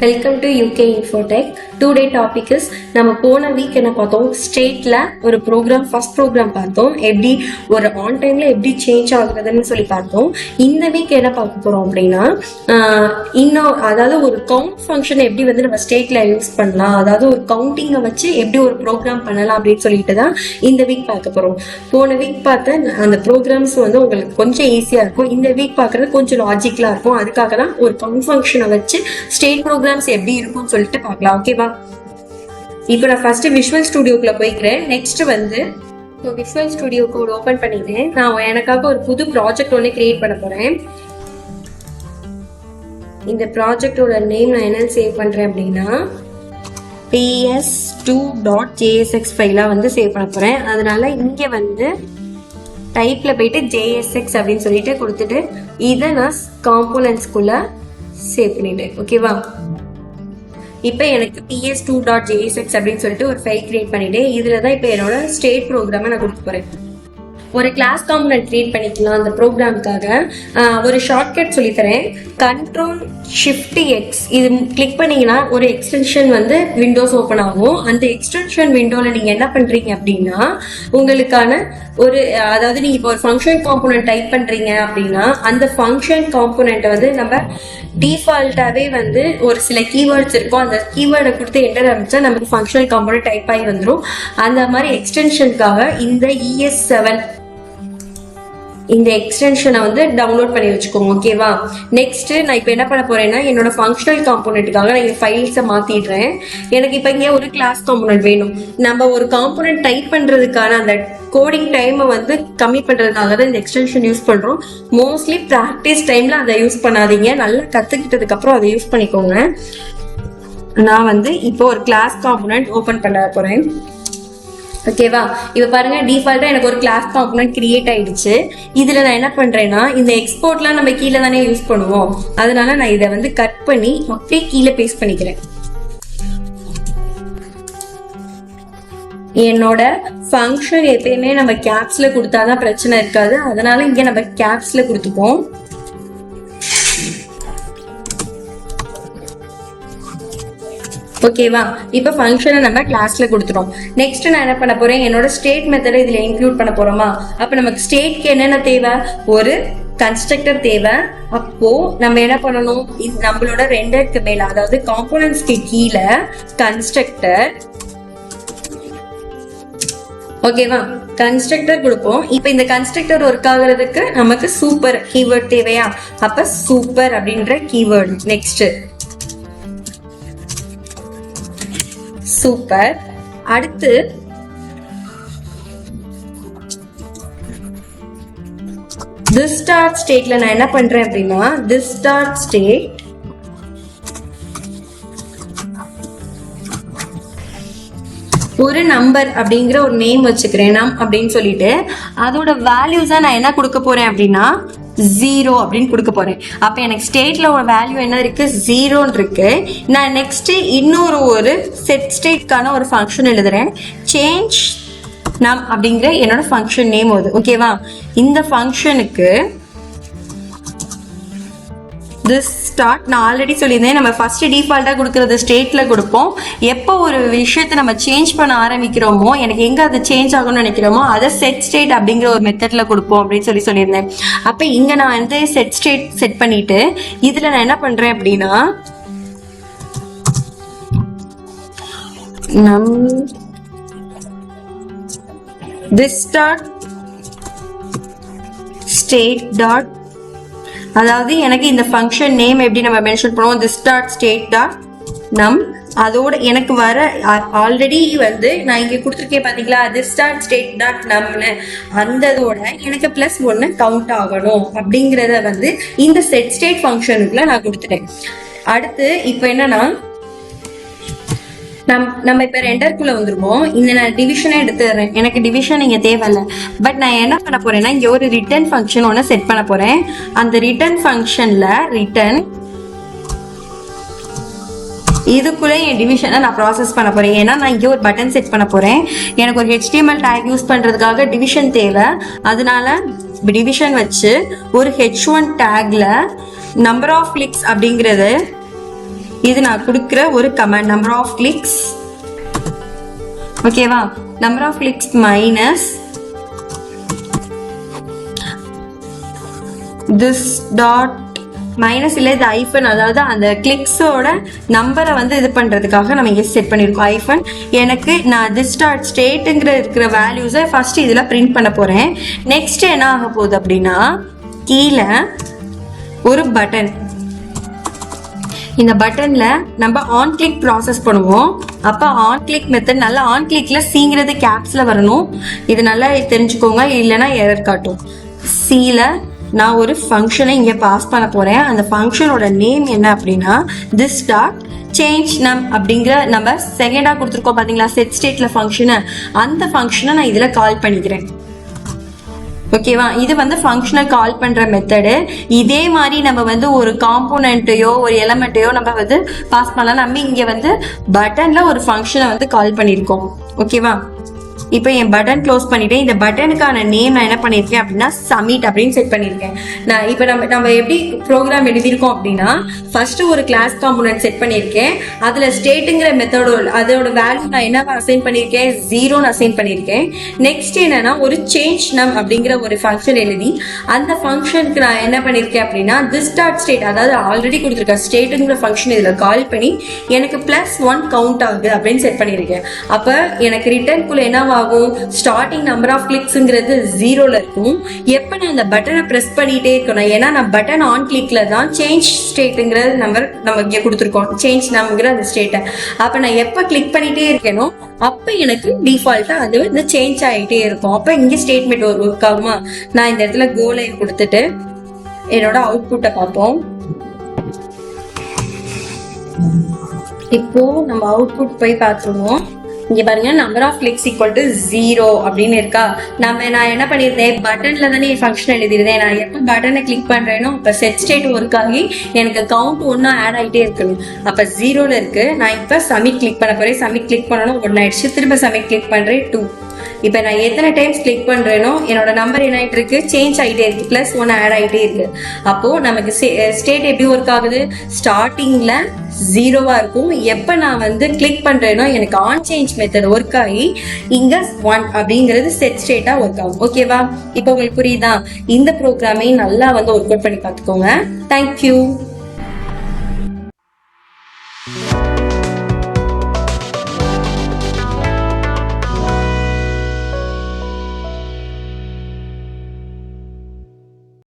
Welcome to UK Infotech. Today topic is, நம்ம போன week என்ன பார்த்தோம், ஸ்டேட்ல ஒரு ப்ரோக்ராம், ஃபர்ஸ்ட் ப்ரோக்ராம் பார்த்தோம், எப்படி ஒரு ஆன் டைம்ல எப்படி சேஞ்ச் ஆகுறதுன்னு சொல்லி பார்த்தோம். இந்த வீக் என்ன பார்க்க போறோம் அப்படின்னா, அதாவது ஒரு கவுண்ட் ஃபங்க்ஷன் எப்படி வந்து நம்ம ஸ்டேட்ல யூஸ் பண்ணலாம், அதாவது ஒரு கவுண்டிங்கை வச்சு எப்படி ஒரு ப்ரோக்ராம் பண்ணலாம் அப்படின்னு சொல்லிட்டு தான் இந்த வீக் பார்க்க போறோம். போன வீக் பார்த்த அந்த ப்ரோக்ராம்ஸ் வந்து உங்களுக்கு கொஞ்சம் ஈஸியா இருக்கும். இந்த வீக் பார்க்கறது கொஞ்சம் லாஜிக்கலா இருக்கும். அதுக்காக தான் ஒரு கவுண்ட் ஃபங்க்ஷனை வச்சு ஸ்டேட் ப்ரோக்ராம் எப்படி இருக்கும்னு சொல்லிட்டு பார்க்கலாம். ஓகேவா? இப்போ நான் ஃபர்ஸ்ட் விஷுவல் ஸ்டுடியோக்குள்ள போய்க்கிறேன். நெக்ஸ்ட் வந்து விஷுவல் ஸ்டுடியோ கோட் ஓபன் பண்ணிக்கிறேன். நான் எனக்காக ஒரு புது ப்ராஜெக்ட் ஒன்று கிரியேட் பண்ண போறேன். இந்த ப்ராஜெக்டோட நேம் நான் என்ன சேவ் பண்றேன் அப்படின்னா ps2.jsx ஃபைலா வந்து சேவ் பண்ண போறேன். அதனால இங்க வந்து டைப்ல போயிட்டு jsx அப்படின்னு சொல்லிட்டு கொடுத்துட்டு இதை நான் காம்போனன்ட்ஸ்குள்ள சேவ் பண்ணிட்டேன். ஓகேவா? இப்போ எனக்கு ps2.jsx அப்படின்னு சொல்லிட்டு ஒரு ஃபைல் கிரியேட் பண்ணிட்டேன். இதுல தான் இப்போ என்னோட ஸ்டேட் ப்ரோக்ராமை நான் கொடுக்க போறேன். ஒரு கிளாஸ் காம்பனன்ட் கிரியேட் பண்ணிக்கலாம். அந்த ப்ரோக்ராமுக்காக ஒரு ஷார்ட்கட் சொல்லித்தரேன். Ctrl+Shift+X இது கிளிக் பண்ணீங்கன்னா ஒரு எக்ஸ்டென்ஷன் வந்து விண்டோஸ் ஓப்பன் ஆகும். அந்த எக்ஸ்டென்ஷன் விண்டோல நீங்க என்ன பண்றீங்க அப்படின்னா, உங்களுக்கான அதாவது நீங்க இப்போ ஒரு ஃபங்க்ஷன் காம்போனன்ட் டைப் பண்றீங்க அப்படின்னா, அந்த ஃபங்க்ஷன் காம்போனன்ட்டை வந்து நம்ம டிஃபால்ட்டாவே வந்து ஒரு சில கீவேர்ட்ஸ் இருக்கும். அந்த கீவேர்டை கொடுத்து என்டர் ஆரம்பிச்சா நமக்கு ஃபங்க்ஷனல் காம்போனன்ட் டைப் ஆகி வந்துடும். அந்த மாதிரி எக்ஸ்டென்ஷனுக்காக இந்த ES7 இந்த எக்ஸ்டென்ஷனை வந்து டவுன்லோட் பண்ணி வச்சுக்கோங்க. ஓகேவா? நெக்ஸ்ட் நான் இப்போ என்ன பண்ண போறேன்னா, என்னோட ஃபங்க்ஷனல் காம்போனன்ட்டுக்காக நான் இங்க ஃபைல்ஸை மாத்திடுறேன். எனக்கு இப்போ இங்கே ஒரு கிளாஸ் காம்போனன்ட் வேணும். நம்ம ஒரு காம்போனன்ட் டைப் பண்றதுக்கான அந்த கோடிங் டைமை வந்து கம்மி பண்றதுக்காக தான் இந்த எக்ஸ்டென்ஷன் யூஸ் பண்றோம். மோஸ்ட்லி ப்ராக்டிஸ் டைம்ல அதை யூஸ் பண்ணாதீங்க. நல்லா கத்துக்கிட்டதுக்கு அப்புறம் அதை யூஸ் பண்ணிக்கோங்க. நான் வந்து இப்போ ஒரு கிளாஸ் காம்போனன்ட் ஓபன் பண்ண போறேன். ஓகேவா? இப்ப பாருங்க, டிஃபால்ட்டா எனக்கு ஒரு கிளாஸ் காம்போனன்ட் கிரியேட் ஆயிடுச்சு. இதுல நான் என்ன பண்றேன்னா, இந்த எக்ஸ்போர்ட்லாம் நம்ம கீழே தானே யூஸ் பண்ணுவோம். அதனால நான் இதை வந்து கட் பண்ணி அப்படியே கீழே பேஸ்ட் பண்ணிக்கிறேன். என்னோட ஃபங்க்ஷன் எப்பயுமே நம்ம கேப்ஸ்ல கொடுத்தாதான் பிரச்சனை இருக்காது. அதனால இங்க நம்ம கேப்ஸ்ல கொடுத்துப்போம். ஓகேவா? இப்ப ஃபங்க்ஷனை நம்ம கிளாஸ்ல கொடுத்துட்டோம். நெக்ஸ்ட் நான் என்ன பண்ண போறேன், என்னோட ஸ்டேட் மெத்தடை இதுல இன்க்ளூட் பண்ண போறோமா? அப்ப நமக்கு ஸ்டேட்க்கு என்னென்ன தேவை? ஒரு கன்ஸ்ட்ரக்டர் தேவை. அப்போ நம்ம என்ன பண்ணணும், நம்மளோட ரெண்டருக்கு மேல, அதாவது காம்போனன்ட்ஸ்க்கு கீழே கன்ஸ்ட்ரக்டர். ஓகேவா? கன்ஸ்ட்ரக்டர் கொடுப்போம். இப்ப இந்த கன்ஸ்ட்ரக்டர் ஒர்க் ஆகுறதுக்கு நமக்கு சூப்பர் கீவேர்ட் தேவையா? அப்ப சூப்பர் அப்படின்ற கீவேர்ட். Next super. அடுத்து this start stateல நான் என்ன பண்றேன் அப்படின்னா, this start state ஒரு நம்பர் அப்படிங்கிற ஒரு நேம் வச்சுக்கிறேன். நம் அப்படின்னு சொல்லிட்டு அதோட வேல்யூஸா நான் என்ன கொடுக்க போறேன் அப்படின்னா 0 அப்படின்னு கொடுக்க போறேன். அப்ப எனக்கு ஸ்டேட்ல ஒரு வேல்யூ என்ன இருக்கு? 0 இருக்கு. நான் நெக்ஸ்ட் ஒரு செட் ஸ்டேட்கான ஒரு ஃபங்க்ஷன் எழுதுறேன். சேஞ்ச் நம் அப்படிங்கிற என்னோட ஃபங்க்ஷன் நேம் வருது. ஓகேவா? இந்த ஃபங்க்ஷனுக்கு this start நான் ஆல்ரெடி சொல்லியிருந்தேன், நம்ம ஃபர்ஸ்ட் டிஃபால்ட்டா கொடுக்கறது ஸ்டேட்ல கொடுப்போம். எப்போ ஒரு விஷயத்தை நம்ம சேஞ்ச் பண்ண ஆரம்பிக்கிறோமோ, எனக்கு எங்க அது சேஞ்ச் ஆகும்னு நினைக்கிறோமோ அதை செட் ஸ்டேட் அப்படிங்கிற ஒரு மெத்தட்ல கொடுப்போம் அப்படின்னு சொல்லியிருந்தேன். அப்ப இங்க நான் வந்து செட் ஸ்டேட் செட் பண்ணிட்டு இதுல நான் என்ன பண்றேன் அப்படின்னா, this start state dot, அதாவது எனக்கு இந்த ஃபங்க்ஷன் நேம் எப்படி நம்ம மென்ஷன் பண்ணுவோம், this start state dot num. அதோட எனக்கு வர ஆல்ரெடி வந்து நான் இங்க கொடுத்துருக்கேன் பாத்தீங்களா, this start state dot numனு, அந்ததோட எனக்கு +1 கவுண்ட் ஆகணும் அப்படிங்கறத வந்து இந்த செட் ஸ்டேட் ஃபங்க்ஷனுக்குள்ள நான் கொடுத்துட்டேன். அடுத்து இப்போ என்னன்னா, நம்ம இப்ப ரெண்டருக்குள்ள வந்துருவோம். இந்த நான் டிவிஷனே எடுத்துறேன். எனக்கு டிவிஷன் இங்க தேவையில்ல. பட் நான் என்ன பண்ண போறேன்னா, இங்க ஒரு ரிட்டர்ன் ஃபங்க்ஷன் ஒன்று செட் பண்ண போறேன். அந்த ரிட்டர்ன் ஃபங்க்ஷன்ல ரிட்டர்ன் இதுக்குள்ளே என் டிவிஷனை நான் ப்ராசஸ் பண்ண போகிறேன். ஏன்னா நான் இங்கே ஒரு பட்டன் செட் பண்ண போகிறேன். எனக்கு ஒரு HTML டேக் யூஸ் பண்ணுறதுக்காக டிவிஷன் தேவை. அதனால டிவிஷன் வச்சு ஒரு H1 டேக்ல நம்பர் ஆஃப் கிளிக்ஸ் அப்படிங்கிறது இது நான் கொடுக்குற ஒரு கமெண்ட். நம்பர் ஆஃப் கிளிக்ஸ், ஓகேவா, number of clicks minus this dot minus இல்லை இது ஐஃபன், அதாவது அந்த கிளிக்ஸோட நம்பரை வந்து இது பண்ணுறதுக்காக நம்ம இங்கே செட் பண்ணியிருக்கோம் ஐஃபன். எனக்கு நான் திஸ் டாட் ஸ்டேட்டுங்கிற இருக்கிற வேல்யூஸை ஃபர்ஸ்ட் இதில் பிரிண்ட் பண்ண போகிறேன். நெக்ஸ்ட் என்ன ஆக போகுது அப்படின்னா கீழே ஒரு பட்டன். இந்த பட்டன்ல நம்ம ஆன் கிளிக் ப்ராசஸ் பண்ணுவோம். அப்போ ஆன் கிளிக் மெத்தட் நல்லா ஆன் கிளிக்ல சீங்கிறது கேப்ஸ்ல வரணும். இது நல்லா தெரிஞ்சுக்கோங்க, இல்லைன்னா எரர் காட்டும். சீல நான் ஒரு ஃபங்க்ஷனை இங்கே பாஸ் பண்ண போகிறேன். அந்த ஃபங்க்ஷனோட நேம் என்ன அப்படின்னா this dot change num அப்படிங்கிற நம்ம செகண்டாக கொடுத்துருக்கோம் பார்த்தீங்களா செட் ஸ்டேட்டில் ஃபங்க்ஷனை, அந்த ஃபங்க்ஷனை நான் இதில் கால் பண்ணிக்கிறேன். ஓகேவா, இது வந்து ஃபங்க்ஷனை கால் பண்ணுற மெத்தடு. இதே மாதிரி நம்ம வந்து ஒரு காம்போனண்ட்டையோ ஒரு எலமெண்ட்டையோ நம்ம வந்து பாஸ் பண்ணலாம். நம்ம இங்கே வந்து பட்டனில் ஒரு ஃபங்க்ஷனை வந்து கால் பண்ணியிருக்கோம். ஓகேவா, இப்போ என் பட்டன் க்ளோஸ் பண்ணிட்டேன். இந்த பட்டனுக்கான நேம் நான் என்ன பண்ணியிருக்கேன் அப்படின்னா சப்மிட் அப்படின்னு செட் பண்ணியிருக்கேன். நான் இப்போ நம்ம எப்படி ப்ரோக்ராம் எழுதியிருக்கோம் அப்படின்னா ஃபர்ஸ்ட் ஒரு கிளாஸ் காம்போனன்ட் செட் பண்ணியிருக்கேன். அதில் ஸ்டேட்டுங்கிற மெத்தடோட அதோட வேல்யூ நான் என்ன அசைன் பண்ணியிருக்கேன், 0 அசைன் பண்ணியிருக்கேன். நெக்ஸ்ட் என்னன்னா ஒரு சேஞ்ச் நம் அப்படிங்கிற ஒரு ஃபங்க்ஷன் எழுதி அந்த ஃபங்க்ஷனுக்கு நான் என்ன பண்ணியிருக்கேன் அப்படின்னா திஸ் டாட் ஸ்டேட், அதாவது ஆல்ரெடி கொடுத்துருக்க ஸ்டேட்டுங்கிற ஃபங்க்ஷன் இதில் கால் பண்ணி எனக்கு +1 கவுண்ட் ஆகுது அப்படின்னு செட் பண்ணியிருக்கேன். அப்போ எனக்கு ரிட்டர்னுக்குள்ள என்ன ஸ்டார்டிங் நம்பர் ஆஃப் கிளிக்ஸ்ங்கிறது 0ல இருக்கும். எப்ப நான் இந்த பட்டனை பிரஸ் பண்ணிட்டே இருக்கணும், ஏன்னா நான் பட்டன் ஆன் கிளிக்ல தான் சேஞ்ச் ஸ்டேட்ங்கிற நம்பர் நம்ம இங்கே கொடுத்துருக்கோம், சேஞ்ச் நம்பர் அந்த ஸ்டேட்டை. அப்ப நான் எப்ப கிளிக் பண்ணிட்டே இருக்கேனோ அப்ப எனக்கு டிஃபால்ட்டா அது வந்து சேஞ்ச் ஆகிட்டே இருக்கும். அப்ப இங்க ஸ்டேட்மெண்ட் ஒரு ஒர்க் ஆகுமா. நான் இந்த இடத்துல கோலை கொடுத்துட்டு என்னோட அவுட்புட்டை பார்ப்போம். இப்போ நம்ம அவுட்புட் போய் பார்த்துருவோம். இங்க பாருங்க number of clicks equal to 0 அப்படின்னு இருக்கா. நான் என்ன பண்ணியிருந்தேன், பட்டன்ல தானே ஃபங்க்ஷன் எழுதிருந்தேன். நான் எப்போ பட்டனை கிளிக் பண்றேனோ இப்போ செட் ஸ்டேட் ஒர்க் ஆகி எனக்கு கவுண்ட் 1 ஆட் ஆகிட்டே இருக்கணும். அப்போ 0ல இருக்கு. நான் இப்போ சப்மிட் கிளிக் பண்ண போறேன். சப்மிட் கிளிக் பண்ணணும் 1 ஆயிடுச்சு. திரும்ப சப்மிட் கிளிக் பண்றேன் 2. இப்போ நான் எத்தனை டைம்ஸ் கிளிக் பண்றேனோ என்னோட நம்பர் என்ன ஆயிட்டு இருக்கு, சேஞ்ச் ஆகிட்டே இருக்கு, +1 ஆட் ஆகிட்டே இருக்கு. அப்போ நமக்கு ஸ்டேட் எப்படி ஒர்க் ஆகுது, ஸ்டார்டிங்ல 0வா இருக்கும். எப்ப நான் வந்து கிளிக் பண்றேனோ எனக்கு ஆன் சேஞ்ச் மெத்தட் ஒர்க் ஆகி இங்க 1 அப்படிங்கிறது செட் ஸ்டேட்டா ஒர்க் ஆகும். ஓகேவா, இப்போ உங்களுக்கு புரியுதா? இந்த ப்ரோக்ராமை நல்லா வந்து ஒர்க் அவுட் பண்ணி பார்த்துக்கோங்க. தேங்க்யூ.